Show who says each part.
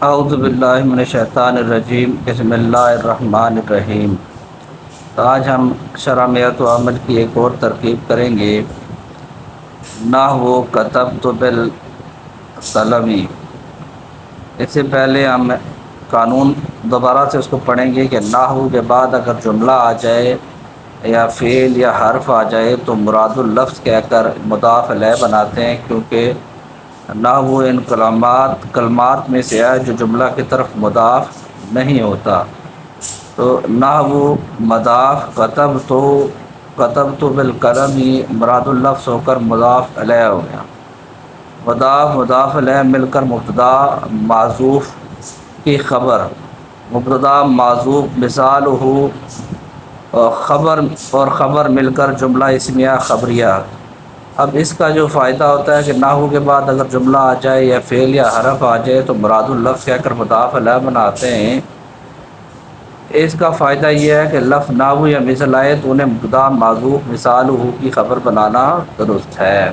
Speaker 1: اعوذ باللہ من الشیطان الرجیم، بسم اللہ الرحمن الرحیم۔ تو آج ہم شرمیت و عمل کی ایک اور ترکیب کریں گے، نحو کتبت بالقلم۔ اس سے پہلے ہم قانون دوبارہ سے اس کو پڑھیں گے کہ نحو کے بعد اگر جملہ آ جائے یا فعل یا حرف آ جائے تو مراد اللفظ کہہ کر مضاف الیہ بناتے ہیں، کیونکہ نحو ان کلمات میں سے ہے جو جملہ کی طرف مضاف نہیں ہوتا۔ تو نحو مضاف کتبت بالقلم مراد اللفظ ہو کر مضاف الیہ ہو گیا۔ مضاف الیہ مل کر مبتدا معذوف کی خبر، مبتدا معذوف مثال ہو اور خبر مل کر جملہ اسمیہ خبریہ۔ اب اس کا جو فائدہ ہوتا ہے کہ نحو کے بعد اگر جملہ آ جائے یا فعل یا حرف آ جائے تو مراد اللفظ کہہ کر مضاف الیہ بناتے ہیں۔ اس کا فائدہ یہ ہے کہ لفظ نحو یا مثل آئے تو انہیں مبتدا معذوف مثال ہو کی خبر بنانا درست ہے۔